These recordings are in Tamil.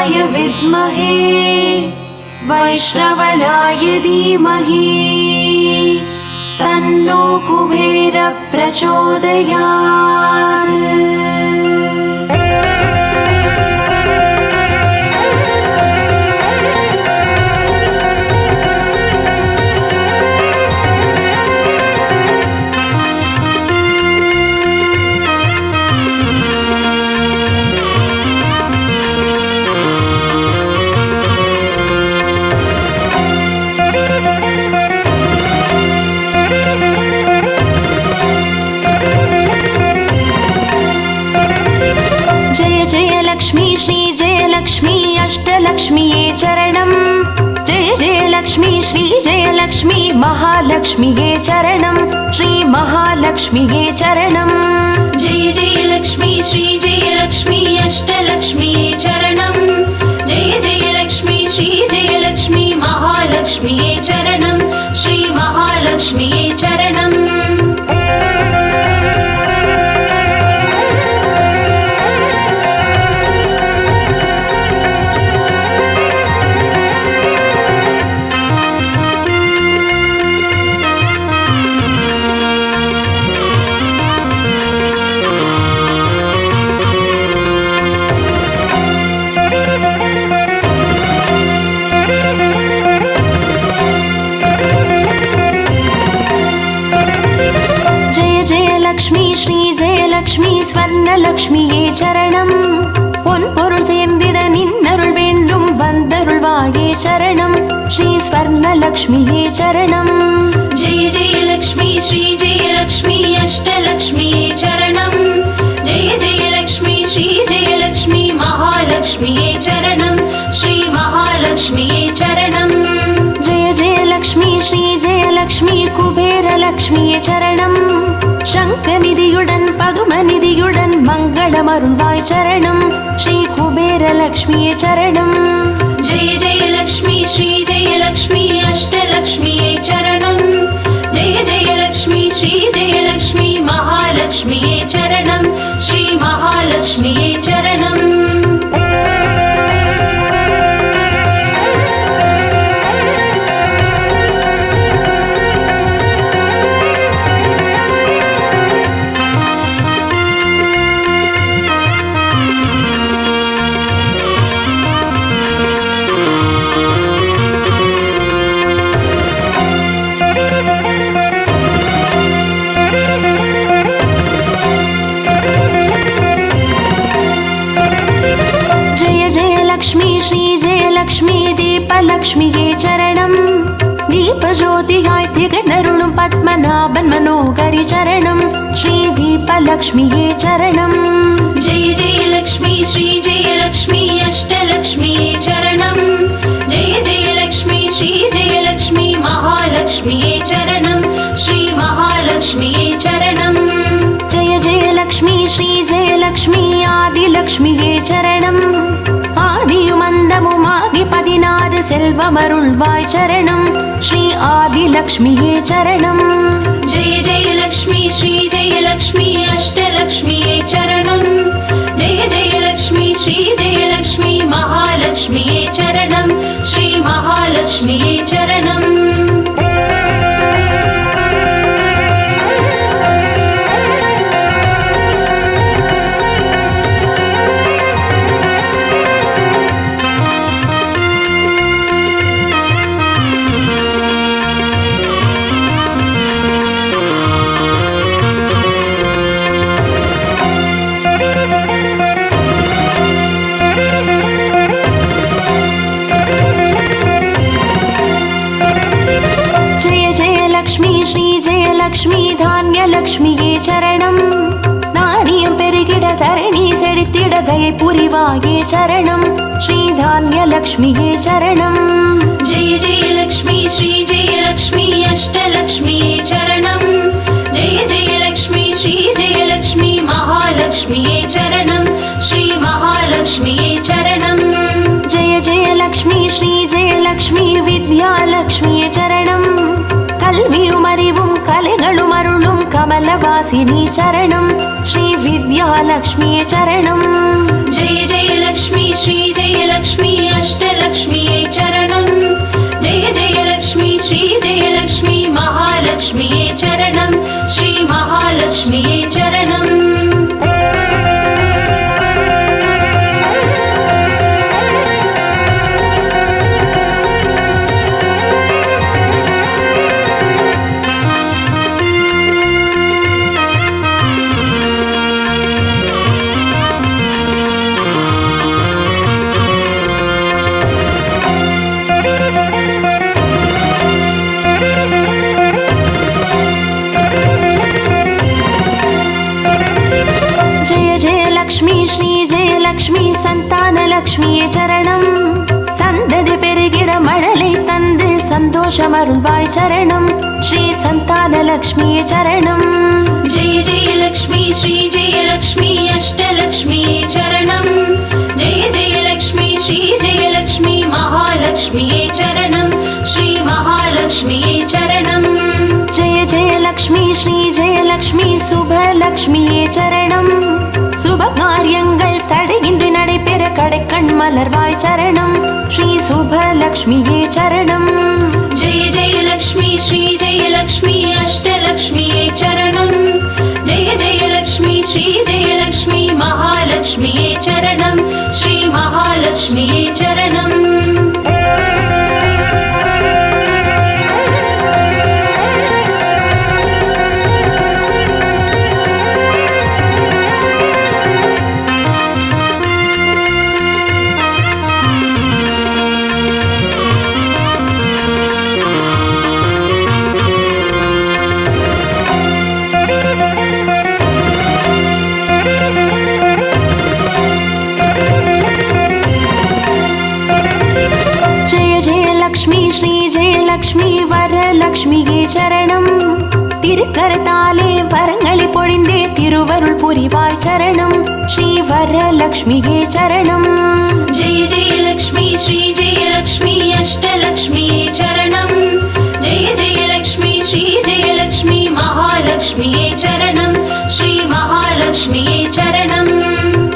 रुद्राय विद्महे वैष्णवनाय धीमहि तन्नो कुबेर प्रचोदयात्। लक्ष्मी अष्टलक्ष्मीये चरणं। जय जय लक्ष्मी श्री जय लक्ष्मी महालक्ष्मीये चरणं। श्री महालक्ष्मीये चरणं। जय जय लक्ष्मी श्री जय लक्ष्मी अष्टलक्ष्मीये चरणं। जय जय लक्ष्मी श्री जय लक्ष्मी महालक्ष्मीये चरणं। श्री महालक्ष्मीये चरणं। லக்ஷ்மி ஸ்வர்ணலக்ஷ்மியே சரணம். பொன் பொருள் சேர்ந்திட நின்னருள் வேண்டும் வந்தருள்வாயே சரணம். ஸ்ரீ ஸ்வர்ணலக்ஷ்மியே சரணம். ஜெய ஜெய லக்ஷ்மி ஸ்ரீ ஜெய லக்ஷ்மி அஷ்டலக்ஷ்மியே சரணம். ஜெய ஜெய லக்ஷ்மி ஸ்ரீ ஜெய லக்ஷ்மி மகாலக்ஷ்மியே சரணம். ஸ்ரீ மகாலக்ஷ்மியே சரணம். ஜெய ஜெய லக்ஷ்மி ஸ்ரீ ஜெய லக்ஷ்மி குபேர லக்ஷ்மியே சரணம். சங்கநிதியுடன் பதுமநிதியுடன் மங்களம் அருள்வாய் சரணம். ஸ்ரீ குபேர லக்ஷ்மியே சரணம். ஜெய ஜெய லக்ஷ்மி ஸ்ரீ ஜெய லக்ஷ்மி அஷ்டலக்ஷ்மியே சரணம். ஜெய ஜெய லக்ஷ்மி ஸ்ரீ ஜெய லக்ஷ்மி மகாலக்ஷ்மியே சரணம். ஸ்ரீ மகாலக்ஷ்மியே சரணம். லக்ஷ்மியே சரணம். தீபஜோதியாய் திகழருளும் பத்மநாபன் மனோகரி சரணம். ஸ்ரீ தீபலக்ஷ்மியே சரணம். ஜெய ஜெய லக்ஷ்மி ஸ்ரீ ஜெய லக்ஷ்மி அஷ்டலக்ஷ்மியே சரணம். ஜெய ஜெய லக்ஷ்மி ஸ்ரீ ஜெய லக்ஷ்மி மகாலக்ஷ்மியே சரணம். ஸ்ரீ மகாலக்ஷ்மியே சரணம். ஜெய ஜெய லக்ஷ்மி ஸ்ரீ ஜெய லக்ஷ்மி ஆதிலக்ஷ்மியே சரணம். ஆதியும் அந்தமுமாகி 16 செல்வமருள்வாய் சரணம். ஸ்ரீ ஆதிலக்ஷ்மியே சரணம். ஜெய ஜெய லக்ஷ்மி ஸ்ரீ ஜெய லக்ஷ்மி அஷ்டலக்ஷ்மியே சரணம். ஜெய ஜெய லக்ஷ்மி ஸ்ரீ ஜெய லக்ஷ்மி மகாலக்ஷ்மியே சரணம். ஸ்ரீ மகாலக்ஷ்மியே சரணம். லக்ஷ்மி தானியலக்ஷ்மியே சரணம். நாரியம் பெருகிட தரணி செழித்திட தயை புரிவாயே சரணம். ஸ்ரீ தானியலக்ஷ்மியே சரணம். ஜெய ஜெய லக்ஷ்மி ஸ்ரீ ஜெய லக்ஷ்மி அஷ்டலக்ஷ்மியே சரணம். ஜெய ஜெய லக்ஷ்மி ஸ்ரீ ஜெய லக்ஷ்மி மகாலக்ஷ்மியே சரணம். ஸ்ரீ மகாலக்ஷ்மியே சரணம். ஜெய ஜெய லக்ஷ்மி ஸ்ரீ ஜெய லக்ஷ்மி வித்யாலக்ஷ்மியே சரணம். கல்வியும் அறிவும் கலைகளும் அருளும் கமலவாச विलासिनी चरणं श्री विद्यालक्ष्मी चरणं जय जय लक्ष्मी श्री जय लक्ष्मी अष्टलक्ष्मी चरणं जय जय लक्ष्मी श्री जय लक्ष्मी महालक्ष्मी चरणं श्री महालक्ष्मी चरणं லக்ஷ்மி சந்தான லக்ஷ்மியே சரணம் சந்ததி பெருகிட மழலை தந்து சந்தோஷம் அருள்வாய் சரணம் ஸ்ரீ சந்தான லக்ஷ்மியே சரணம் जय जय लक्ष्मी श्री जय लक्ष्मी अष्टलक्ष्मी चरणं जय जय लक्ष्मी श्री जय लक्ष्मी महालक्ष्मी चरणं श्री महालक्ष्मी चरणं जय जय लक्ष्मी श्री जय लक्ष्मी शुभ लक्ष्मिये சரணம் சுப காரியங்கள் தடையின்றி நடைபெற கடைக்கண் மலர்வாய் சரணம் ஸ்ரீ சுப லக்ஷ்மியே சரணம் जय जय लक्ष्मी श्री जय लक्ष्मी अष्टलक्ष्मी चरणं जय जय लक्ष्मी श्री जय लक्ष्मी महालक्ष्मी चरणं श्री महालक्ष्मी चरणं லக்ஷ்மி வரலக்ஷ்மியே சரணம் திருக்கரத்தாலே வரங்களை பொழிந்தே திருவருள் புரிவாய் சரணம் ஸ்ரீ வரலக்ஷ்மியே சரணம் जय जय लक्ष्मी श्री जय लक्ष्मी अष्टलक्ष्मी चरणं जय जय लक्ष्मी श्री जय लक्ष्मी महालक्ष्मी चरणं श्री महालक्ष्मी चरणं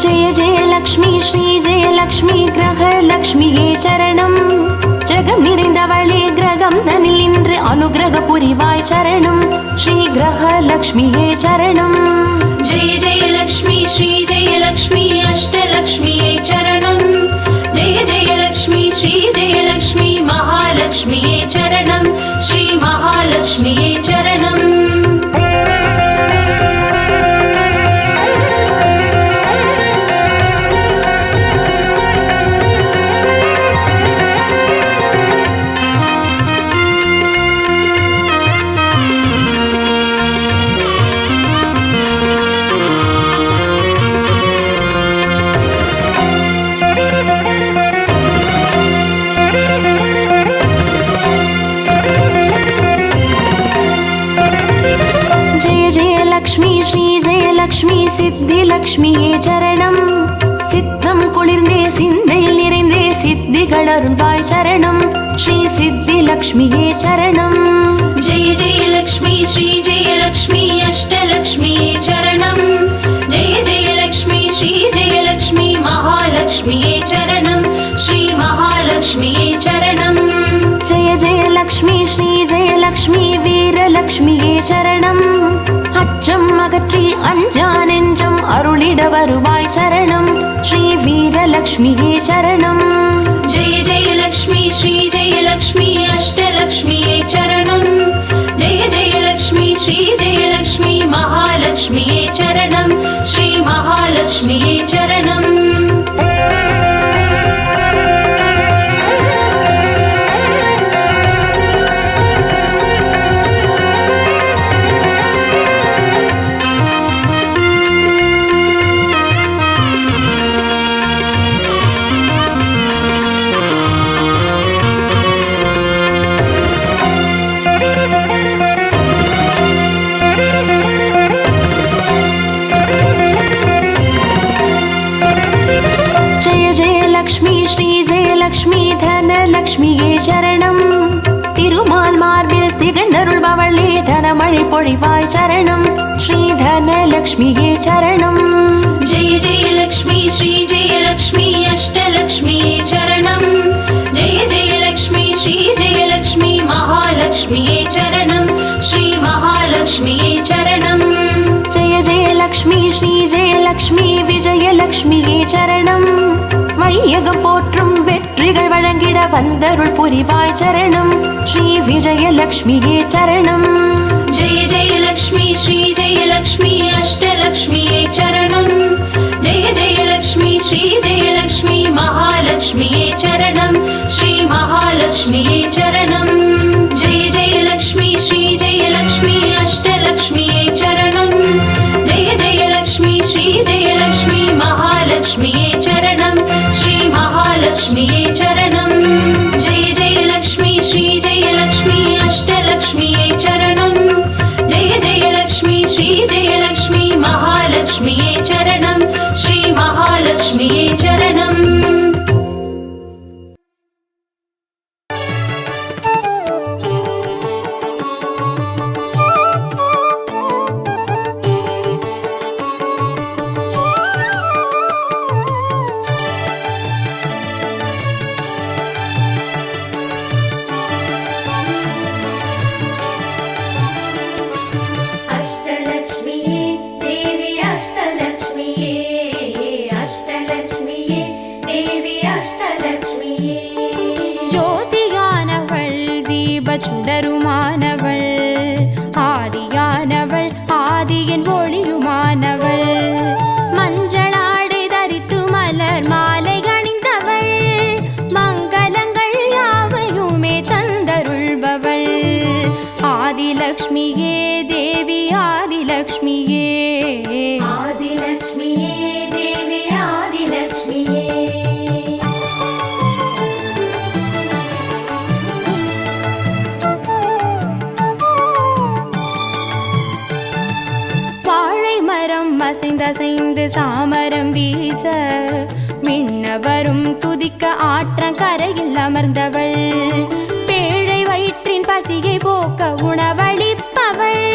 जय जय लक्ष्मी श्री जय लक्ष्मी ग्रहलक्ष्मिये சரணம் ஜெகம் நிறைந்தவளே கிரகம் தனில் நின்று அனுகிரக புரிவாய் சரணம் ஸ்ரீ கிரகலக்ஷ்மியே சரணம் जय जय लक्ष्मी श्री जय लक्ष्मी अष्टलक्ष्मी चरणं जय जय लक्ष्मी श्री जय लक्ष्मी महालक्ष्मी चरणं श्री महालक्ष्मी चरणं லக்ஷ்மி சித்தி லக்ஷ்மியே சரணம் சித்தம் குளிர்ந்தே சிந்தையில் நிறைந்தே சித்திகள் அருள்வாய் சரணம் ஸ்ரீ சித்தி லக்ஷ்மியே சரணம் जय जय लक्ष्मी श्री जय लक्ष्मी अष्टलक्ष्मी चरणं जय जय लक्ष्मी श्री जय लक्ष्मी महालक्ष्मी चरणं श्री महालक्ष्मी चरणं जय जय लक्ष्मी श्री जय लक्ष्मी வீரலக்ஷ்மியே சரணம் அச்சம் அகற்றி அஞ்சா நெஞ்சம் அருளிட வருவாய் சரணம் ஸ்ரீ வீரலக்ஷ்மியே சரணம் जय जय लक्ष्मी श्री जय लक्ष्मी अष्टलक्ष्मी चरणं जय जय लक्ष्मी श्री जय लक्ष्मी महालक्ष्मी चरणं श्री महालक्ष्मी चरणं லக்ஷ்மியே சரணம் திருமால் மார்பில் திகழ்ந்தருள்பவளே தனமழை பொழிவாய் சரணம் ஸ்ரீ தனலக்ஷ்மியே சரணம். जय जय लक्ष्मी श्री जय लक्ष्मी अष्टलक्ष्मी चरणं जय जय लक्ष्मी श्री जय लक्ष्मी महालक्ष्मी चरणं श्री महालक्ष्मी चरणं. जय जय लक्ष्मी श्री जय लक्ष्मी विजयलक्ष्मिயே சரணம். வையகம் போற்றும் வெற்றிகள் வழங்கிட வந்தருள் புரிவாய் சரணம். ஸ்ரீ விஜயலக்ஷ்மியே சரணம். जय जय लक्ष्मी श्री जय लक्ष्मी अष्टलक्ष्मी चरणं जय जय लक्ष्मी श्री जय लक्ष्मी महालक्ष्मी चरणं श्री महालक्ष्मी चरणं. जय जय लक्ष्मी श्री जय लक्ष्मी अष्टलक्ष्मी चरणं जय जय लक्ष्मी श्री जय लक्ष्मी महालक्ष्मी चरणं श्री महालक्ष्मी चरणं. जय जय लक्ष्मी श्री जय लक्ष्मी अष्टलक्ष्मी चरणं जय जय लक्ष्मी श्री जय लक्ष्मी महालक्ष्मी चरणं श्री महालक्ष्मी चरणं. अष्टलक्ष्मिये देवी अष्टलक्ष्मिये अष्टलक्ष्मिये देवी अष्टलक्ष्मिये. ஜோதியானவள் தீப சுடருமானவள் ஆதியானவள் ஆதியின் ஒளியுமானவள் மஞ்சளாடை தரித்து மலர் மாலை அணிந்தவள் மங்களங்கள் யாவையுமே தந்தருள்பவள் ஆதிலக்ஷ்மியே தேவி ஆதிலக்ஷ்மியே. आदिलक्ष्मिये देवी आदिलक्ष्मिये. வாழை மரம் அசைந்தசைந்து சாமரம் வீச மின்னவரும் துதிக்க ஆற்றங்கரையில் அமர்ந்தவள் பேழை வயிற்றின் பசியை போக்க உணவளிப்பவள்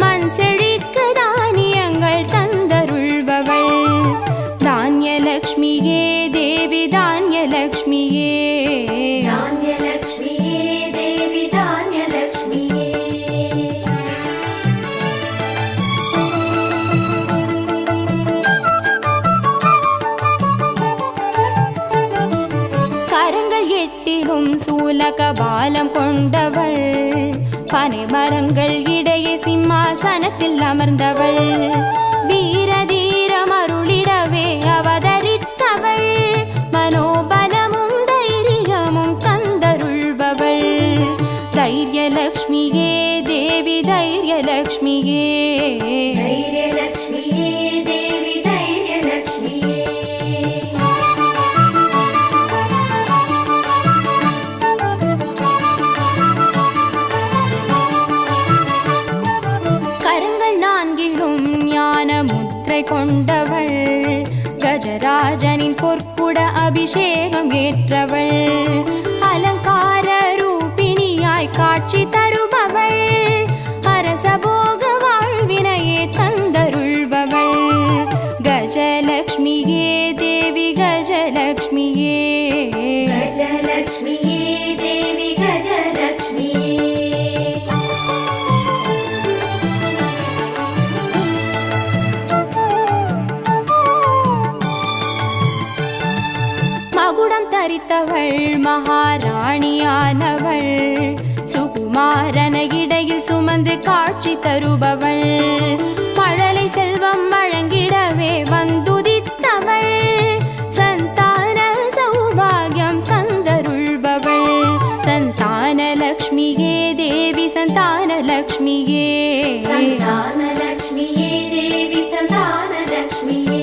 மண் செழிக்க தானியங்கள் தந்தருள்பவள் தானியலக்ஷ்மியே தேவி தானியலக்ஷ்மியே. धान्यलक्ष्मिये देवी धान्यलक्ष्मिये. கரங்கள் எட்டிலும் சூலக பாலம் கொண்டவள் பனை மரங்கள் இடையே சிம்மாசனத்தில் அமர்ந்தவள் வீரதீரம் அருளிடவே அவதரித்தவள் மனோபலமும் தைரியமும் தந்தருள்பவள் தைரியலக்ஷ்மியே தேவி தைரியலக்ஷ்மியே. धैर्यलक्ष्मिये देवी धैर्यलक्ष्मिये. கரங்கள் நான்கிலும் ஞான முத்திரை கொண்டவள் கஜராஜனின் பொற்குட அபிஷேகம் ஏற்றவள் அலங்கார ரூபிணியாய் காட்சி தருபவள் அரசபோக வாழ்வினையே தந்தருள்பவள் கஜலக்ஷ்மியே தேவி கஜலக்ஷ்மியே. गजलक्ष्मिये देवी गजलक्ष्मिये. மகுடம் தரித்தவள் மகாராணியானவள் சுகுமாரன இடையில் சுமந்து காட்சி தருபவள் மழலை செல்வம் வழங்கிடவே வந்துதித்தவள் சந்தான சௌபாகியம் தந்தருள்பவள் சந்தானலக்ஷ்மியே தேவி சந்தானலக்ஷ்மியே. सन्तानलक्ष्मिये देवी सन्तानलक्ष्मिये.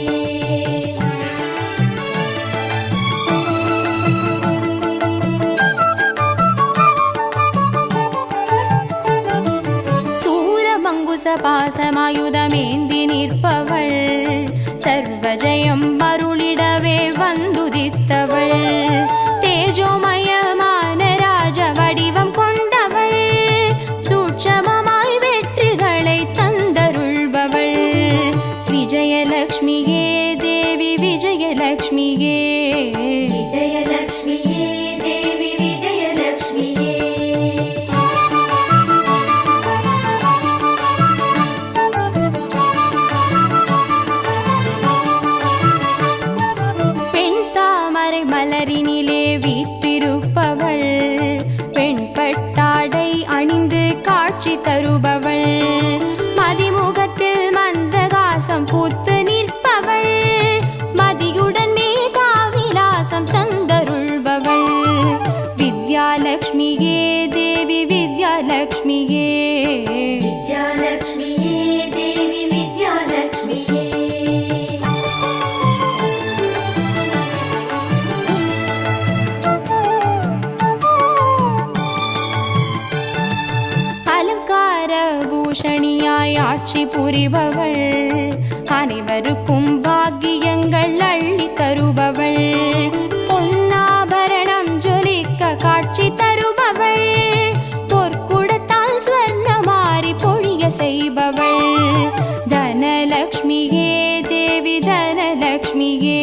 சூரமங்குச பாசமாயுதமேந்தி நிற்பவள் சர்வஜயம் அருளிடவே வந்துதித்தவள் தேஜோமயமான ராஜ வடிவம் கொண்டவள் சூட்சமமாய் வெற்றிகளை தந்தருள்பவள் விஜயலக்ஷ்மியே விஜயலக்ஷ்மியே தேவி விஜயலக்ஷ்மியே பெண் தாமரை மலரினிலே வீற்றிருப்பவள் பெண் பட்டாடை அணிந்து காட்சி தருபவள் மதிமுகத்தில் மந்தகாசம் பூத்து நிற்பவள் மதியுடன் மேதாவிலாசம் தந்தருள்பவள் வித்யாலக்ஷ்மியே தேவி வித்யாலக்ஷ்மியே வித்யாலக்ஷ்மியே தேவி வித்யாலக்ஷ்மியே அலங்கார பூஷணியாய் ஆட்சி புரிபவள் அனைவருக்கும் பாக்கியங்கள் அள்ளி தருபவள் பொன்னாபரணம் ஜொலிக்க காட்சி தருபவள் பொற்குடத்தால் ஸ்வர்ணமாரி பொழிய செய்பவள் தனலக்ஷ்மியே தேவி தனலக்ஷ்மியே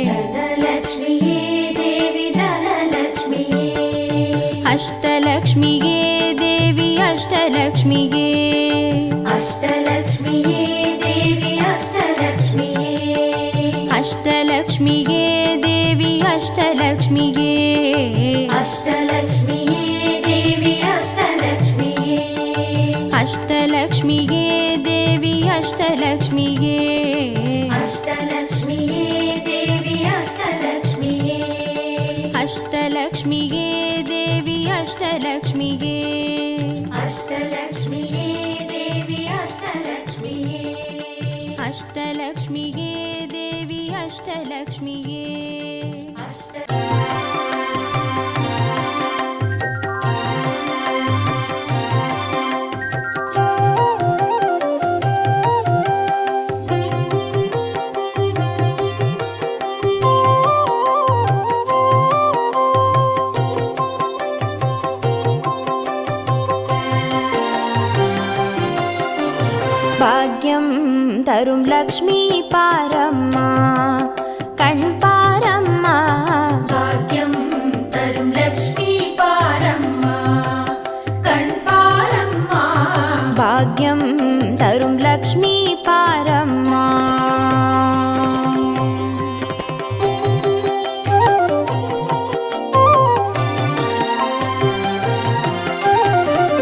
தனலக்ஷ்மியே தேவி தனலக்ஷ்மியே அஷ்டலக்ஷ்மியே தேவி அஷ்டலக்ஷ்மியே அஷ்டலக்ஷ்மியே தேவி அஷ்டலக்ஷ்மியே அஷ்டலக்ஷ்மியே தேவி அஷ்டலக்ஷ்மியே அஷ்டலக்ஷ்மியே தேவி அஷ்டலக்ஷ்மியே அஷ்டலக்ஷ்மியே தேவி அஷ்டலக்ஷ்மியே அஷ்டலக்ஷ்மியே தேவி அஷ்டலக்ஷ்மியே அஷ்டலக்ஷ்மியே தேவி அஷ்டலக்ஷ்மியே அஷ்டலக்ஷ்மியே தேவி அஷ்டலக்ஷ்மியே அஷ்டலக்ஷ்மியே தேவி அஷ்டலக்ஷ்மியே பாக்யம் தரும் லக்ஷ்மி பாரம்மா கண் பாரம்மா பாக்யம் தரும் லக்ஷ்மி பாரம்மா கண் பாரம்மா பாக்யம் தரும் லக்ஷ்மி பாரம்மா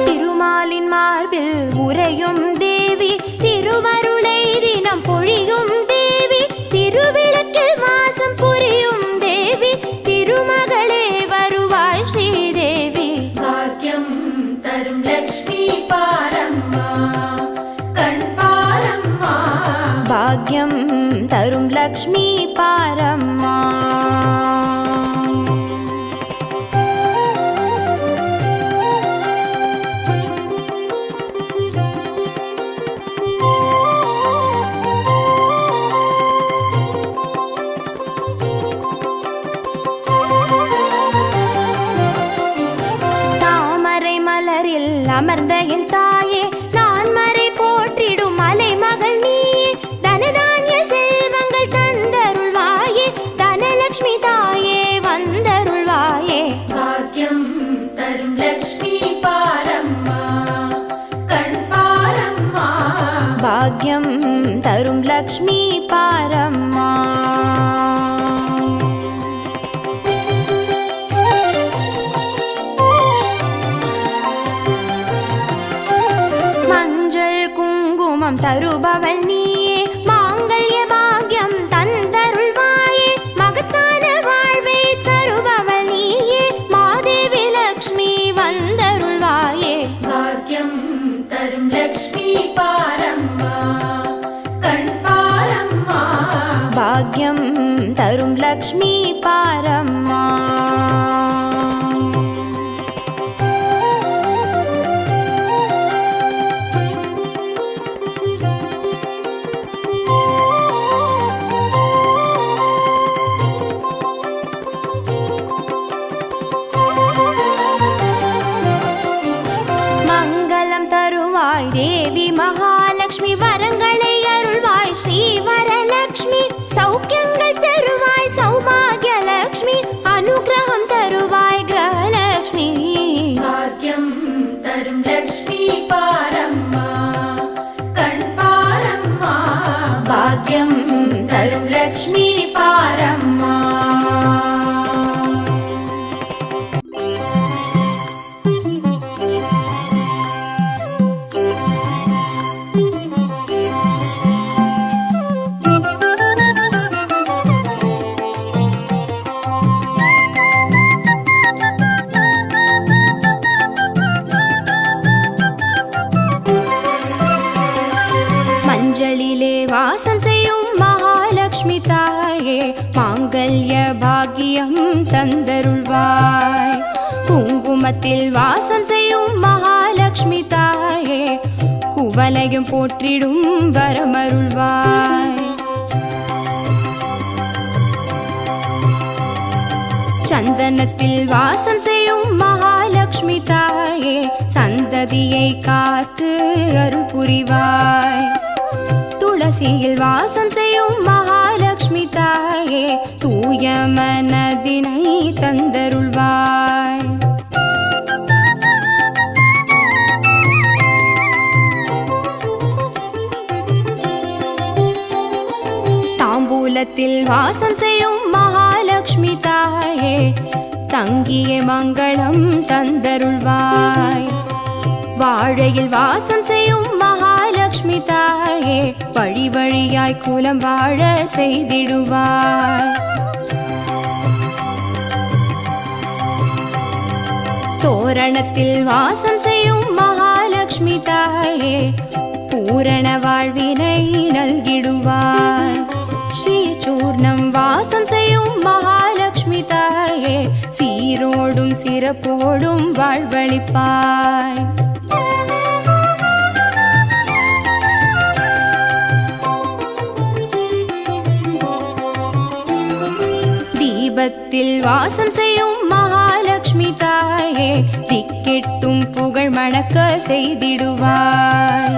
திருமாலின் மார்பில் உறையும் தேவி திருவருளை தினம் பொழியும் தேவி திருவிளக்கில் வாசம் புரியும் தேவி திருமகளே வருவாய் ஸ்ரீதேவி பாக்யம் தரும் லக்ஷ்மி பாரம்மா கண் பாரம்மா பாக்யம் தரும் லக்ஷ்மி பாரம்மா தாமரை மலரில் அமர்ந்த என் தாயே நான் மறை போற்றிடும் மலை மகள் நீயே தனதானிய செல்வங்கள் தந்தருள்வாயே தனலக்ஷ்மி தாயே வந்தருள்வாயே பாக்யம் தரும் லக்ஷ்மி பாரம்மா கண் பாரம்மா பாக்யம் தரும் லக்ஷ்மி பாரம்மா மஞ்சள் குங்குமம் தருபவள் நீயே மாங்கல்ய பாக்யம் தந்தருள்வாயே மகத்தான வாழ்வை தருபவள் நீயே மாதேவி லக்ஷ்மி வந்தருள்வாயே பாக்யம் தரும் லக்ஷ்மி பாரம்மா கண் பாரம்மா பாக்யம் தரும் லக்ஷ்மி பாரம்மா மங்களம் தருவாய் தேவி மகாலட்சுமி வரங்களை அருள்வாய் ஸ்ரீ வரலட்சுமி சௌக்கியங்கள் தருவாய் பாக்யம் தரும் லக்ஷ்மி பாரம்மா. மஞ்சளிலே வாசம் செய்யும் மகாலட்சுமி தாயே மாங்கல்ய பாக்கியம் தந்தருள்வாய். குங்குமத்தில் வாசம் செய்யும் மகாலட்சுமி தாயே குவலையும் போற்றிடும் வரமருள்வாய். சந்தனத்தில் வாசம் செய்யும் மகாலட்சுமி தாயே சந்ததியை காத்து அருள் புரிவாய். துளசியில் வாசம் செய்யும் மகாலட்சுமி தாயே தூய மனதினை தந்தருள்வாய். தாம்பூலத்தில் வாசம் செய்யும் மகாலட்சுமி தாயே தங்கிய மங்களம் தந்தருள்வாய். வாழையில் வாசம் செய்யும் மகாலட்சுமி தாயே வழி வழியாய் குலம் வாழ செய்திடுவாய். தோரணத்தில் வாசம் செய்யும் மகாலட்சுமி தாயே பூரண வாழ்வினை நல்கிடுவாய். ஸ்ரீ சூர்ணம் வாசம் செய்யும் மகாலட்சுமி தாயே சீரோடும் சிறப்போடும் வாழ்வளிப்பாய். தீபத்தில் வாசம் செய்யும் மகாலட்சுமி தாயே திக்கெட்டும் புகழ் மணக்க செய்திடுவாய்.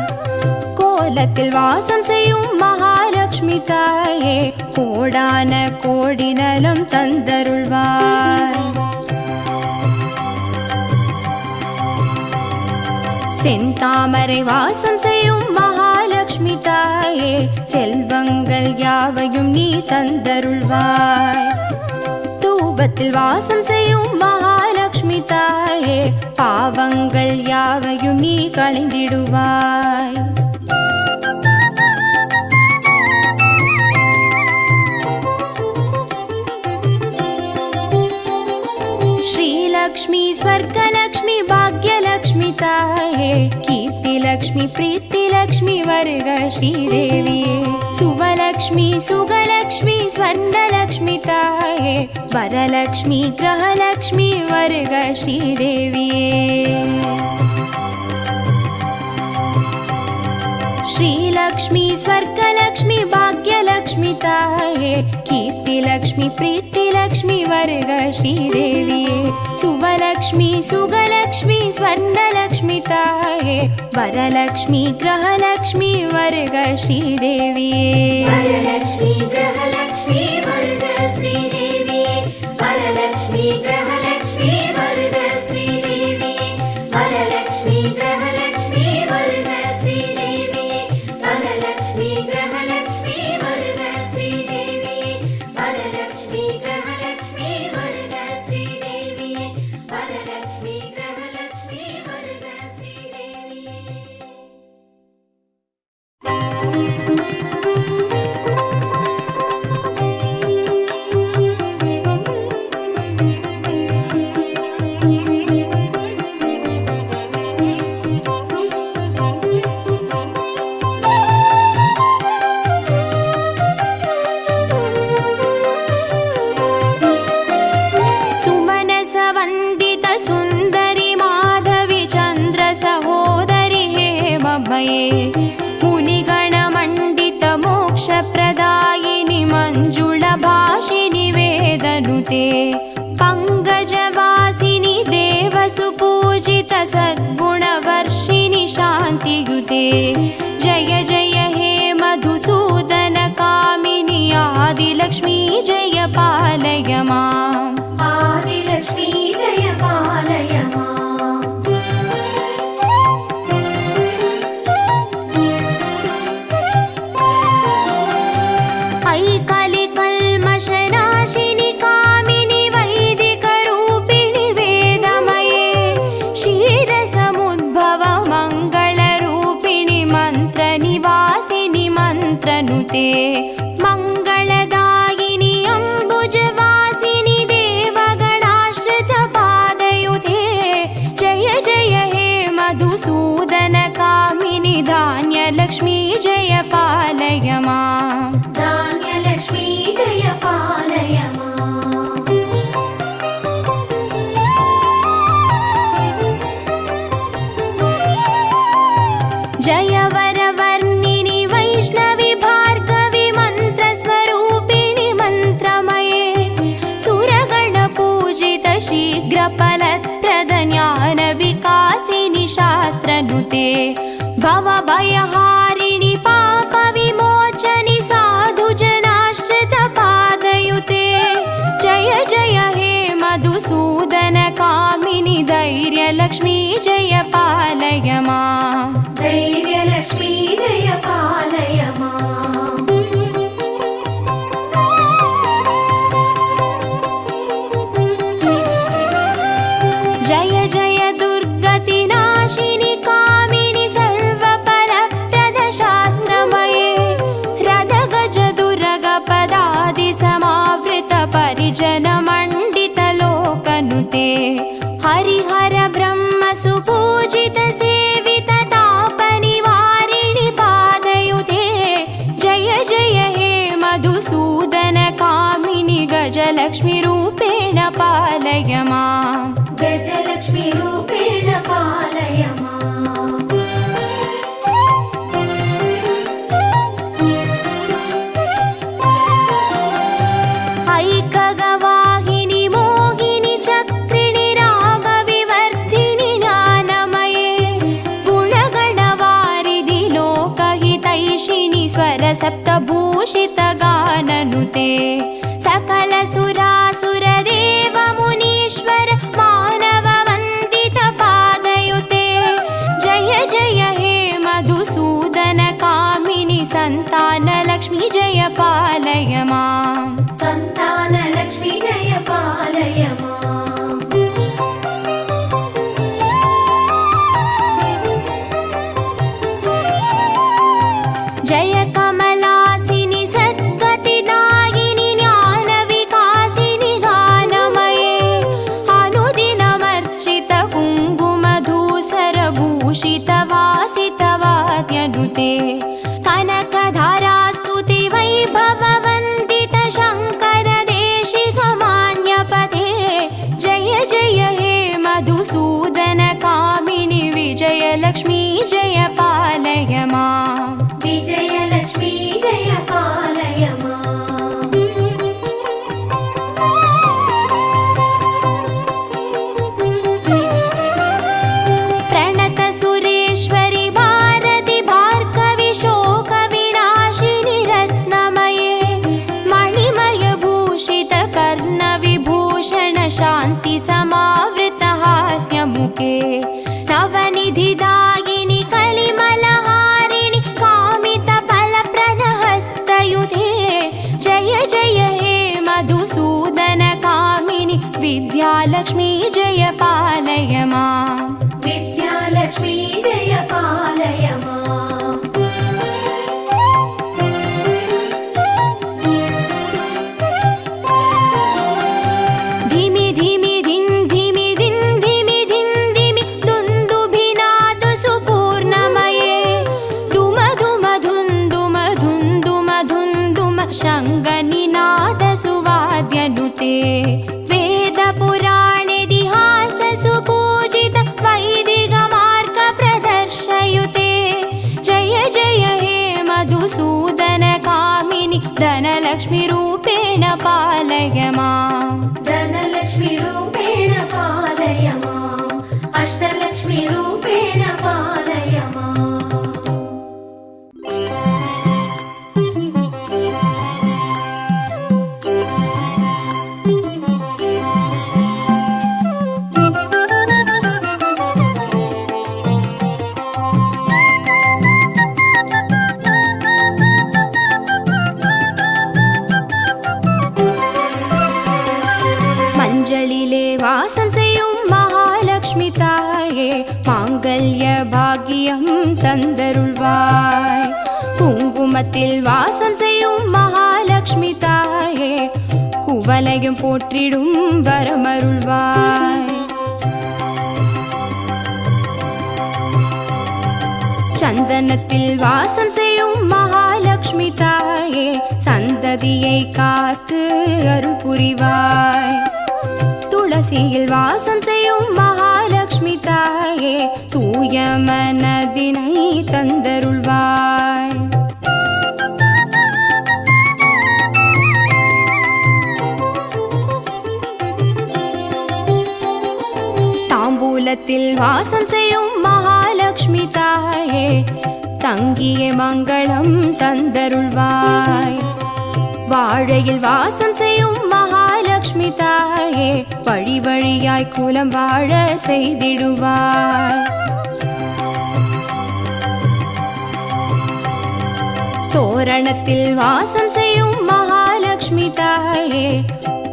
கோலத்தில் வாசம் செய்யும் மகாலட்சுமி தாயே கோடான கோடி நலம் தந்தருள்வாய். செந்தாமரை வாசம் செய்யும் மகாலட்சுமி தாயே செல்வங்கள் யாவையும் நீ தந்தருள்வாய். தூபத்தில் வாசம் செய்யும் மகாலட்சுமி தாயே பாவங்கள் யாவையும் நீ களைந்திடுவாய். ஸ்ரீலக்ஷ்மி ஸ்வர்கலக்ஷ்மி பாக்யலக்ஷ்மி தாயே கீர்த்திலக்ஷ்மி பிரீத்திலக்ஷ்மி வருக ஸ்ரீதேவியே. சுவலக்ஷ்மி சுகலக்ஷ்மி ஸ்வர்ணலக்ஷ்மி தாயே வரலக்ஷ்மி கிரகலக்ஷ்மி வருக ஸ்ரீதேவியே. ஸ்ரீலக்ஷ்மி ஸ்வர்கலக்ஷ்மி பாக்யலக்ஷ்மி தாயே கீர்த்திலக்ஷ்மி பிரீத்திலக்ஷ்மி வருக ஸ்ரீதேவியே. சுவலக்ஷ்மி சுகலக்ஷ்மி ஸ்வர்ணலக்ஷ்மி தாயே வரலக்ஷ்மி கிரகலக்ஷ்மி வருக ஸ்ரீதேவியே. வரலக்ஷ்மி கிரகலக்ஷ்மி வருக ஸ்ரீதேவியே. வரலக்ஷ்மி கிரகலக்ஷ்மி வருக ஸ்ரீதேவியே. வரலக்ஷ்மி கிரகலக்ஷ்மி வருக ஸ்ரீதேவியே. வரலக்ஷ்மி கிரகலக்ஷ்மி வருக ஸ்ரீதேவியே. வரலக்ஷ்மி கிரகலக்ஷ்மி வருக ஸ்ரீதேவியே. வரலக்ஷ்மி கிரகலக்ஷ்மி வருக ஸ்ரீதேவியே. ಸುಮನಸ ವಂದಿತ ಸುಂದರಿ ಮಾಧವಿ ಚಂದ್ರ ಸಹೋದರಿ ಹೇಮಮಯೇ ಮುನಿಗಣ ಮಂಡಿತ ಮೋಕ್ಷ ಪ್ರದಾಯಿನಿ ಮಂಜುಳ ಭಾಷಿನಿ ವೇದನುತೆ ಪಂಕಜವಾಸಿನಿ ದೇವ ಸುಪೂಜಿತ ಸದ್ಗುಣ ವರ್ಷಿನಿ ಶಾಂತಿಯುತೆ. ಜಯ ಜಯ ಹೇ ಮಧುಸೂದನ ಕಾಮಿನಿ ಆದಿಲಕ್ಷ್ಮೀ ಜಯ ಪಾಲಯ ಮಾಂ. ஆதிலக்ஷ்மி ஜெய பாலய மாம். ಮಂತ್ರನುತೆ ಮಂಗಳದಾಯಿನಿ ಅಂಬುಜವಾಸಿನಿ ದೇವಗಣಾಶ್ರಿತ ಪಾದಯುತೆ ಜಯ ಜಯ ಹೇ ಮಧುಸೂದನ ಕಾಮಿನಿ ಧಾನ್ಯಲಕ್ಷ್ಮೀ ಜಯ ಪಾಲಯ ಮಾಂ ಧಾನ್ಯಲಕ್ಷ್ಮೀ ಜಯ ಪಾಲಯ ಮಾಂ ಜಯ ವರವರ್ಣಿನಿ ವೈಷ್ಣವಿ ಭಾರ್ಗವಿ ಮಂತ್ರಸ್ವರೂಪಿಣಿ ಮಂತ್ರಮಯೇ ಸುರಗಣ ಪೂಜಿತ ಶೀಘ್ರ ಫಲಪ್ರದ ಜ್ಞಾನ ವಿಕಾಸಿನಿ ಶಾಸ್ತ್ರನುತೆ ಭವ ಭಯಹಾರಿಣಿ ಪಾಪ ವಿಮೋಚನಿ ಸಾಧು ಜನಾಶ್ರಿತ ಪಾದಯುತೆ ಜಯ ಜಯ ಹೇ ಮಧುಸೂದನ ಕಾಮಿನಿ ಧೈರ್ಯ ಲಕ್ಷ್ಮೀ ಜಯ ಪಾಲಯ ಮಾಂ ಧೈರ್ಯಲಕ್ಷ್ಮೀ ಜಯ ಪಾಲಯ ಮಾಂ ಜಯ ಜಯ ದುರ್ಗತಿ ನಾಶಿನಿ ಕಾಮಿನಿ ಸರ್ವಫಲಪ್ರದ ಶಾಸ್ತ್ರಮಯೇ ರಥ ಗಜ ದುರಗ ಪದಾದಿ ಸಮಾವೃತ ಪರಿಜನ ಮಂಡಿತ ಲೋಕನುತೆ ಹರಿಹರ ಬ್ರಹ್ಮ ಸುಪೂಜಿತ ಸೇವಿತ ತಾಪ ನಿವಾರಿಣಿ ಪಾದಯುತೆ ಜಯ ಜಯ ಹೇ ಮಧುಸೂದನ ಕಾಮಿನಿ ಗಜಲಕ್ಷ್ಮಿ ರೂಪೇಣ ಪಾಲಯ ಮಾಂ ಗಜಲಕ್ಷ್ಮೀ ರೂಪೇಣ ಪಾಲಯ ಮಾಂ ಐಕಗವಾಹಿನಿ ಮೋಹಿನಿ ಚಕ್ರಿಣಿ ರಾಗ ವಿವರ್ಧಿನಿ ಜ್ಞಾನಮಯೇ ಗುಣಗಣವಾರಿಧಿ ಲೋಕಹಿತೈಷಿಣಿ ಸ್ವರ ಸಪ್ತಭೂಷಿತ ಗಾನನುತೆ ಸಕಲ ಸುರಾಸುರ ದೇವ ಮುನೀಶ್ವರ ಮಾನವ ವಂದಿತ ಪಾದಯುತೆ ಜಯ ಜಯ ಹೇ ಮಧುಸೂದನ ಕಾಮಿನಿ ಸಂತಾನ ಲಕ್ಷ್ಮೀ ಜಯ ಪಾಲಯ ಮಾಂ ಸಂತಾನ ಲಕ್ಷ್ಮೀ ಜಯ ಪಾಲಯ ಮಾಂ ಜಯ ಕಮಲಾಸಿನಿ ಸದ್ಗತಿದಾಯಿನಿ ಜ್ಞಾನ ವಿಕಾಸಿನಿ ಗಾನಮಯೇ ಅನುದಿನಮರ್ಚಿತ ಕುಂಕುಮಧೂಸರ ಭೂಷಿತ ವಾಸಿತ ವಾದ್ಯನುತೆ ಕನಕಧಾರಾ ಸ್ತುತಿ ವೈಭವ ವಂದಿತ ಶಂಕರ ದೇಶಿಕ ಮಾನ್ಯಪತೆ ಜಯ ಜಯ ಹೇ ಮಧುಸೂದನ ಕಾಮಿನಿ ವಿಜಯಲಕ್ಷ್ಮೀ ಜಯ ಪಾಲಯ ಮಾಂ ವಿಜಯಲಕ್ಷ್ಮೀ ಜಯ ಪಾಲಯ ಮಾಂ ಪ್ರಣತ ಸುರೇಶ್ವರಿ ಭಾರತಿ ಭಾರ್ಗವಿ ಶೋಕ ವಿನಾಶಿನಿ ರತ್ನಮಯೇ ಮಣಿಮಯ ಭೂಷಿತ ಕರ್ಣ ವಿಭೂಷಣ ಶಾಂತಿ ಸಮಾವೃತ ಹಾಸ್ಯ ಮುಖೆ ನವನಿಧಿ ದಾಯಿನಿ ಕಲಿಮಲಹಾರಿಣಿ ಕಾಮಿತ ಫಲಪ್ರದ ಹಸ್ತಯುತೆ ಜಯ ಜಯ ಹೇ ಮಧುಸೂದನ ಕಾಮಿನಿ ವಿದ್ಯಾಲಕ್ಷ್ಮೀ ಜಯ ಪಾಲಯ ಮಾಂ ವಿದ್ಯಾಲಕ್ಷ್ಮೀ ಜಯ ಪಾಲಯ ಮಾಂ ಧಿಮಿ ಧಿಮಿ ಧಿನ್ ಧಿಮಿ ಧಿನ್ ಧಿಮಿ ಧಿನ್ ಧಿಮಿ ದುಂದುಭಿನಾದ ಸುಪೂರ್ಣಮಯೇ ಧುಮ ಧುಮ ಧುಂದುಮ ಧುಂದುಮ ಧುಂದುಮ ಶಂಗನಿನಾದ ಸುವಾದ್ಯನುತೆ ವೇದ ಪುರಾಣೇದಿಹಾಸ ಸುಪೂಜಿತ ವೈದಿಕ ಮಾರ್ಗ ಪ್ರದರ್ಶಯುತೆ ಜಯ ಜಯ ಹೇ ಮಧುಸೂದನ ಕಾಮಿನಿ ಧನಲಕ್ಷ್ಮಿ ರೂಪೇಣ ಪಾಲಯ ಮಾಂ ಧನಲಕ್ಷ್ಮೀ ರೂಪೇಣ ಪಾಲಯ ಮಾಂ ಅಷ್ಟಲಕ್ಷ್ಮೀ ರೂಪೇಣ ಪಾಲಯ ಮಾಂ மஞ்சளிலே வாசம் செய்யும் மகாலட்சுமி தாயே மாங்கல்ய பாக்கியம் தந்தருள்வாய் குங்கும குங்குமத்தில் வாசம் செய்யும் மகாலட்சுமி தாயே குவலையும் போற்றிடும் வரமருள்வாய். சந்தனத்தில் வாசம் செய்யும் மகாலட்சுமி தாயே சந்ததியை காத்து அருள் புரிவாய். துளசியில் வாசம் செய்யும் மகாலட்சுமி தாயே தூய மனதினை தந்தருள்வாய். தாம்பூலத்தில் வாசம் செய்யும் மகாலட்சுமி தாயே தங்கிய மங்களம் தந்தருள்வாய். வாழையில் வாசம் செய்யும் மகாலட்சுமி தாயே வழி வழியாய் குலம் வாழ செய்திடுவாய். தோரணத்தில் வாசம் செய்யும் மகாலட்சுமி தாயே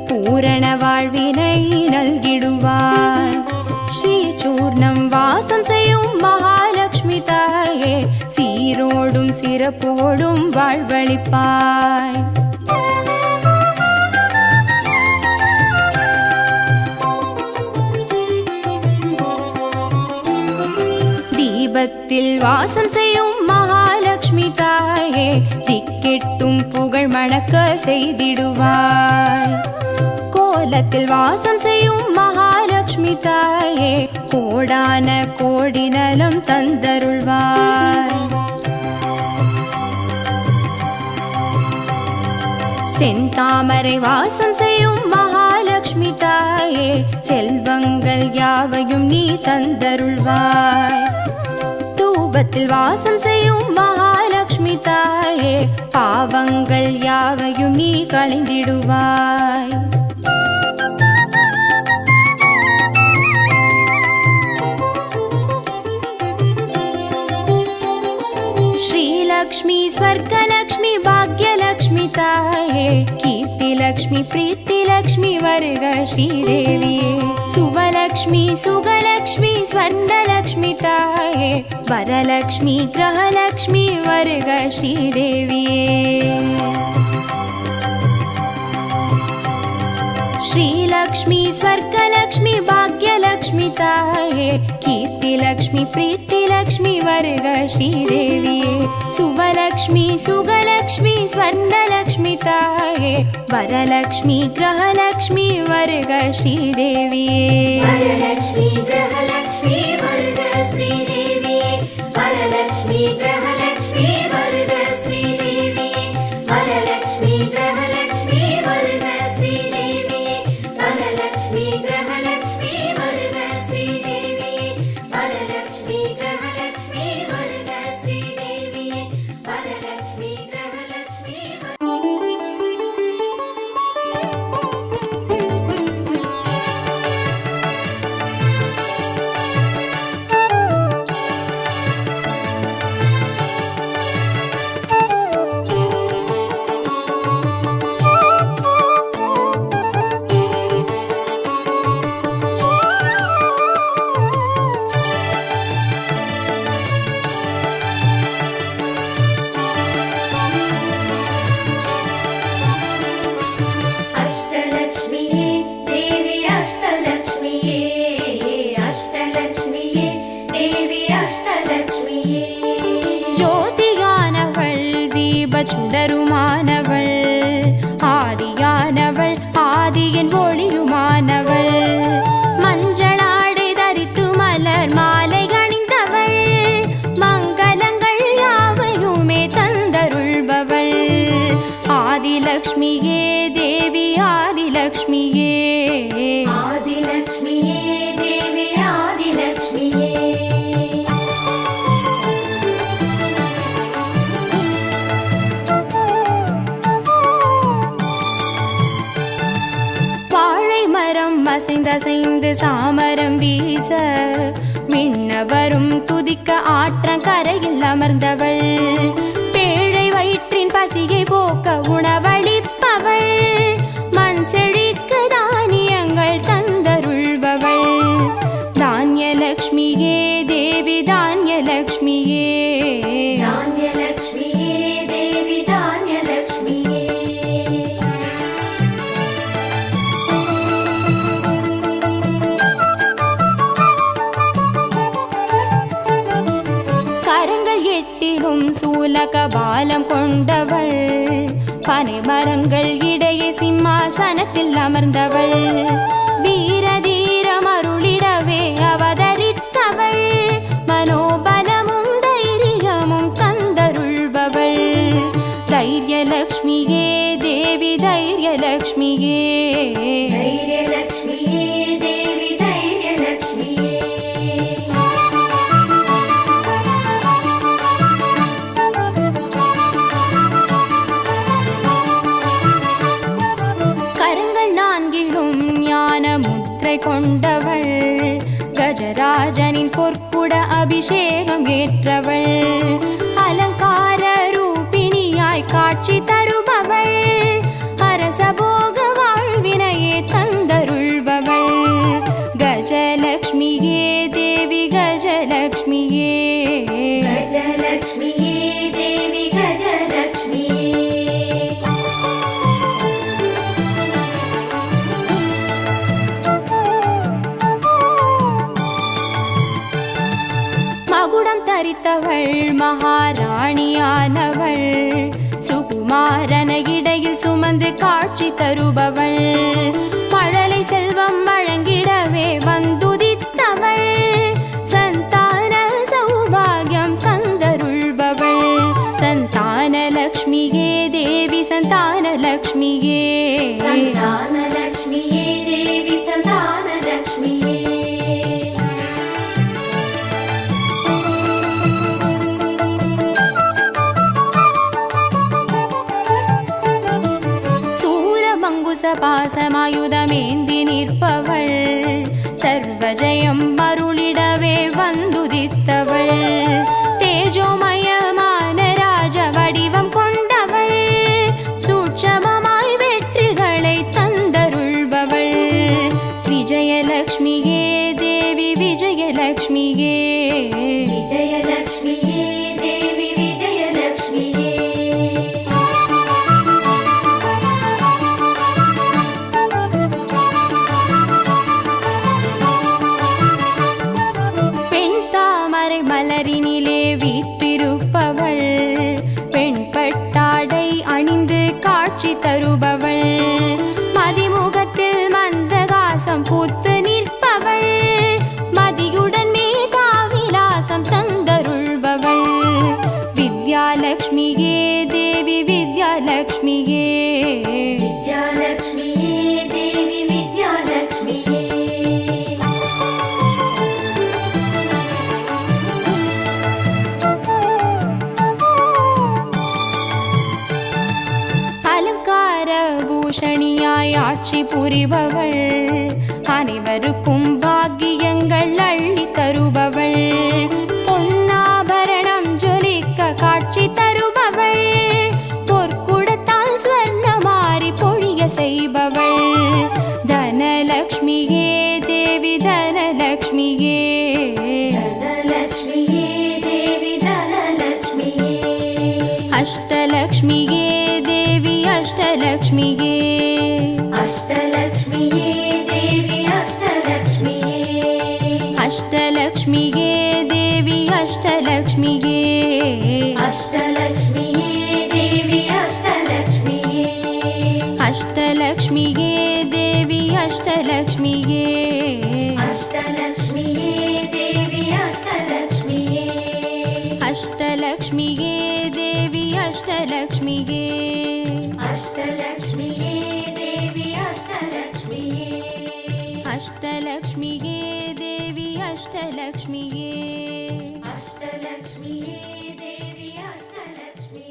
பூரண வாழ்வினை நல்கிடுவாய். ஸ்ரீ சூர்ணம் வாசம் செய்யும் மகாலட்சுமி தாயே சீரோடும் சிறப்போடும் வாழ்வளிப்பாய். தீபத்தில் வாசம் செய்யும் மகாலட்சுமி தாயே திக்கெட்டும் புகழ் மணக்க செய்திடுவாய். கோலத்தில் வாசம் செய்யும் மகாலட்சுமி தாயே கோடான கோடி நலம் தந்தருள்வாய். செந்தாமரை வாசம் செய்யும் மகாலட்சுமி தாயே செல்வங்கள் யாவையும் நீ தந்தருள்வாய். தூபத்தில் வாசம் செய்யும் மகாலட்சுமி தாயே பாவங்கள் யாவையும் நீ களைந்திடுவாய். ஸ்ரீலக்ஷ்மி ஸ்வர்கலக்ஷ்மி பாக்யலக்ஷ்மி தாயே கீர்த்திலக்ஷ்மி பிரீத்திலக்ஷ்மி வருக ஸ்ரீதேவியே. சுவலக்ஷ்மி சுகலக்ஷ்மி ஸ்வர்ணலக்ஷ்மி தாயே வரலக்ஷ்மி கிரகலக்ஷ்மி வருக ஸ்ரீதேவியே. श्रीलक्ष्मी स्वर्गलक्ष्मी भाग्यलक्ष्मी ताये कीर्तिलक्ष्मी प्रीतिलक्ष्मी वर्ग श्रीदेविये. सुवलक्ष्मी सुगलक्ष्मी स्वर्णलक्ष्मी ताये वरलक्ष्मी ग्रहलक्ष्मी वर्ग श्रीदेविये. वरलक्ष्मी ग्रहलक्ष्मी वर्ग श्रीदेविये. वरलक्ष्मी ग्रहलक्ष्मी वर्ग श्रीदेविये. वरलक्ष्मी ग्रहलक्ष्मी वर्ग श्रीदेविये. वरलक्ष्मी ग्रहलक्ष्मी वर्ग श्रीदेविये. वरलक्ष्मी ग्रहलक्ष्मी वर्ग श्रीदेविये. वरलक्ष्मी ग्रहलक्ष्मी अष्टलक्ष्मीये देवी अष्टलक्ष्मीये. अष्टलक्ष्मीये देवी अष्टलक्ष्मीये. ஜோதியானவள் தீப சுடருமானவள் ஆதியானவள் ஆதியின் ஒளியுமானவள் மஞ்சளாடை தரித்து மலர் மாலை அணிந்தவள் மங்களங்கள் யாவையுமே தந்தருள்பவள் ஆதிலக்ஷ்மியே தேவி ஆதிலக்ஷ்மியே. आदिलक्ष्मीये देवी आदिलक्ष्मीये. வாழை மரம் அசைந்தசைந்து சாமரம் வீச மின்னவரும் துதிக்க ஆற்றங்கரையில் அமர்ந்தவள் பேழை வயிற்றின் பசியை போக்க உணவளிப்பவள் மண் செழிக்க தானியங்கள் தந்தருள்பவள் தானியலக்ஷ்மியே தேவி தானியலக்ஷ்மியே. धान्यलक्ष्मीये देवी அருள்பவள். பனை மரங்கள் இடையே சிம்மாசனத்தில் அமர்ந்தவள். வீரதீரம் அருளிடவே அவதரித்தவள். மனோபலமும் தைரியமும் தந்தருள்பவள். தைரியலக்ஷ்மியே தேவி தைரியலக்ஷ்மியே. தைரியலக்ஷ்மியே தேவி தைரியலக்ஷ்மியே. கரங்கள் நான்கிலும் ஞான முத்திரை கொண்டவள். கஜராஜனின் பொற்குட அபிஷேகம் ஏற்றவள். அலங்கார ரூபிணியாய் காட்சி தருபவள். அரசபோக வாழ்வினையே தந்தருள்பவள். கஜலக்ஷ்மியே தேவி கஜலக்ஷ்மியே. கஜலக்ஷ்மியே தேவி கஜலக்ஷ்மியே. மகுடம் தரித்தவள் மகாராணியானவள். சுகுமாரன இடையில் சுமந்து காட்சி தருபவள். மழலை செல்வம் வழங்கிடவே வந்துதித்தவள். சந்தான சௌபாகியம் தந்தருள்பவள். சந்தான லக்ஷ்மியே தேவி சந்தான லக்ஷ்மியே. சந்தானலக்ஷ்மியே தேவி சந்தானலக்ஷ்மியே. பாசமாயுதமேந்தி நிற்பவள். சர்வஜயம் அருளிடவே வந்துதித்தவள். தேஜோமயமான ராஜ வடிவம் கொண்டவள். சூட்சமமாய் வெற்றிகளை தந்தருள்பவள். விஜயலக்ஷ்மியே தேவி விஜயலக்ஷ்மியே. விஜயலக்ஷ்மியே தேவி விஜயலக்ஷ்மியே. மலரினிலே வீற்றிருப்பவள். பெண் பட்டாடை அணிந்து காட்சி தருபவள். மதிமுகத்தில் மந்தகாசம் பூத்து நிற்பவள். மதியுடன் மேதாவிலாசம் தந்தருள்பவள். வித்யாலக்ஷ்மியே தேவி வித்யாலக்ஷ்மியே. வித்யாலக்ஷ்மியே தேவி வித்யாலக்ஷ்மியே. பூஷணியாய் ஆட்சி புரிபவள். அனைவருக்கும் பாக்கியங்கள் அள்ளி தருபவள். பொன்னாபரணம் ஜொலிக்க காட்சி தருபவள். பொற்குடத்தால் ஸ்வர்ணமாரி பொழிய செய்பவள். தனலக்ஷ்மியே தேவி தனலக்ஷ்மியே. தனலக்ஷ்மியே தேவி தனலக்ஷ்மியே. அஷ்டலக்ஷ்மியே தேவி அஷ்டலக்ஷ்மியே. அஷ்டலக்ஷ்மியே தேவி அஷ்டலக்ஷ்மியே. அஷ்டலக்ஷ்மியே தேவி அஷ்டலக்ஷ்மியே. அஷ்டலக்ஷ்மியே தேவி அஷ்டலக்ஷ்மியே. அஷ்டலக்ஷ்மியே தேவி அஷ்டலக்ஷ்மியே. அஷ்டலக்ஷ்மியே தேவி அஷ்டலக்ஷ்மியே. அஷ்டலக்ஷ்மியே தேவி அஷ்டலக்ஷ்மியே. அஷ்டலக்ஷ்மியே தேவி அஷ்டலக்ஷ்மியே. அஷ்டலக்ஷ்மியே தேவி அஷ்டலக்ஷ்மியே. அஷ்டலக்ஷ்மியே தேவி அஷ்டலக்ஷ்மியே.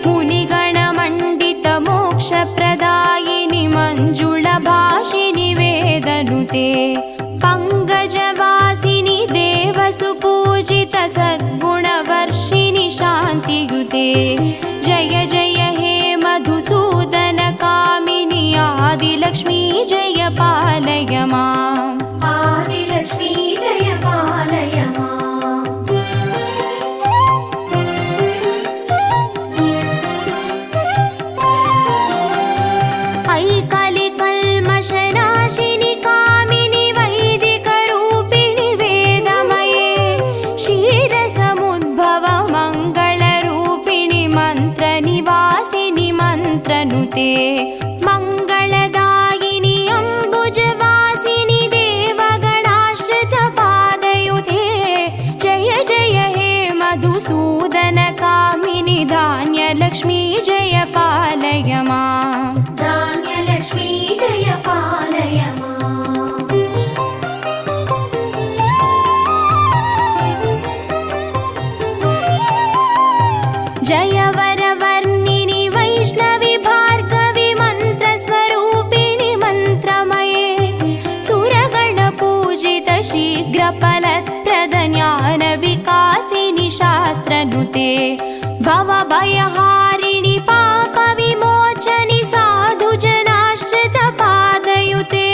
मुनिगणमण्डितमोक्षप्रदायिनि मञ्जुळभाषिनि वेदनुते पङ्कजवासिनि देवसुपूजित सद्गुणवर्षिणि शान्तियुते जय जय हे मधुसूदन कामिनि आदिलक्ष्मी जय पालय माम् आदिलक्ष्मी जय पालय माम् ऐकलिकल्मषनाशिनि कामिनि वैदिकरूपिणि वेदमये क्षीरसमुद्भव मङ्गलरूपिणि मन्त्रनिवासिनि मन्त्रनुते मङ्गलदायिनि अम्बुजवासिनि देवगणाश्रितपादयुते जय जय हे मधुसूदन कामिनि धान्यलक्ष्मी जय पालय माम् धान्यलक्ष्मी जय पालय माम् जय वरवर्णिनि वैष्णवि भार्गवि मन्त्रस्वरूपिणि मन्त्रमये सुरगणपूजित शीघ्रफलप्रद ज्ञानविकासिनि शास्त्रनुते भवभयहारिणि पापविमोचनि साधुजनाश्रितपादयुते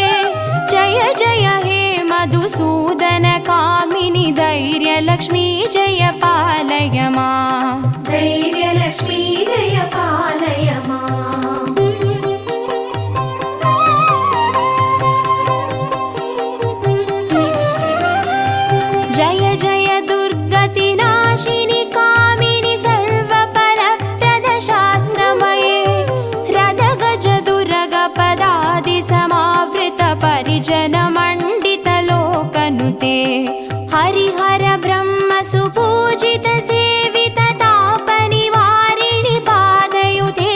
जय जय हे मधुसूदन कामिनि धैर्यलक्ष्मी जय पालय माम् धैर्यलक्ष्मी जय पालय माम् जय जय दुर्गतिनाशिनि कामिनि सर्वफलप्रद शास्त्रमये रदगज दुर्गपदादि समावृत परिजनमण्डित लोकनुते हरिहर ब्रह्म सुपूजित सेवित तापनिवारिणि पादयुते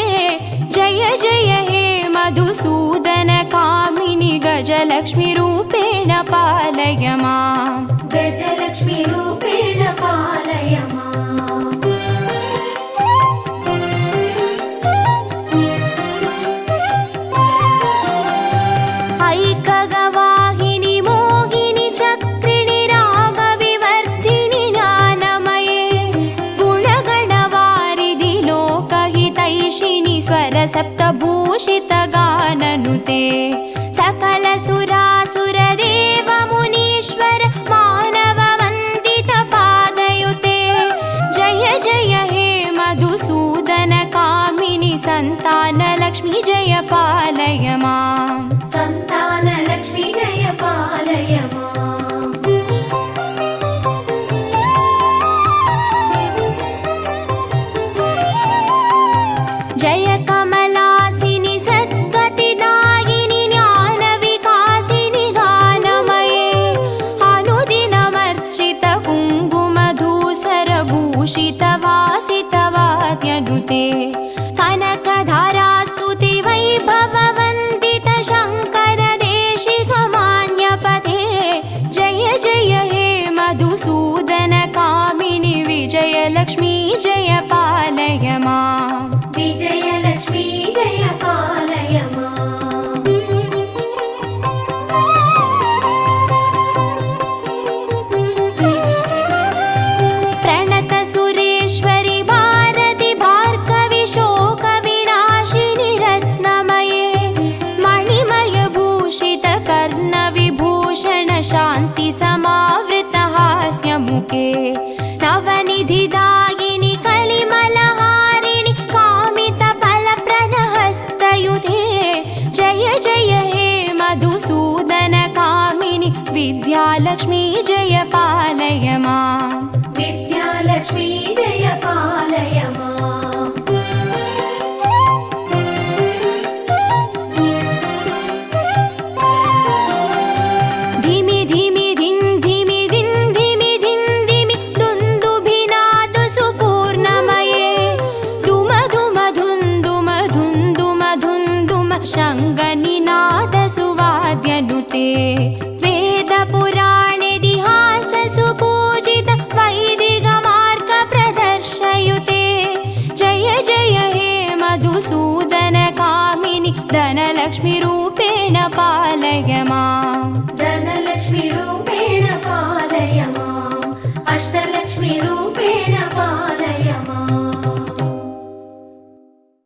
जय जय हे मधुसूदन कामिनि गजलक्ष्मी रूपेण पालय माम् गजलक्ष्मी रूपेण पालय माम् ऐकगवाहिनि मोहिनि चक्रिणि रागविवर्धिनि ज्ञानमये गुणगणवारिधि लोकहितैषिणि स्वरसप्तभूषित गाननुते सकल सुरासुरदेव मुनीश्वर मानव वन्दित पादयुते जय जय हे मधुसूदन कामिनि सन्तानलक्ष्मी जय पालय माम् सन्तानलक्ष्मी जय पालय माम् जय कमलासिनि सद्गतिदायिनि ज्ञानविकासिनि गानमये अनुदिनमर्चित कुङ्कुमधूसरभूषित वासितवाद्यनुते कनकधारास्तुति वैभववन्दित शङ्कर देशिकमान्यपते जय जय हे मधुसूदन कामिनि विजयलक्ष्मी जय पालय माम् विजयलक्ष्मी जय पालय माम् प्रणत सुरेश्वरि भारति भार्गवि शोकविनाशिनि रत्नमये मणिमय भूषित कर्णविभूषण शान्ति समावृत हास्यमुखे नवनिधिदायिनि कलिमलहारिणि कामित फलप्रद हस्तयुते जय जय हे मधुसूदन कामिनि विद्यालक्ष्मी जय पालय माम् विद्यालक्ष्मी जय पालय माम् धिमि धिमि धिन् धिमि धिन् धिमि धिन् धिमि दुन्दुभिनाद सुपूर्णमये धुम धुम धुन्दुम धुन्दुम धुन्दुम शङ्गनिनाद सुवाद्यनुते वेदपुराणेतिहास सुपूजित वैदिकमार्ग प्रदर्शयुते जय जय हे मधुसूदन कामिनि धनलक्ष्मी रूपेण पालय माम् धनलक्ष्मी रूपेण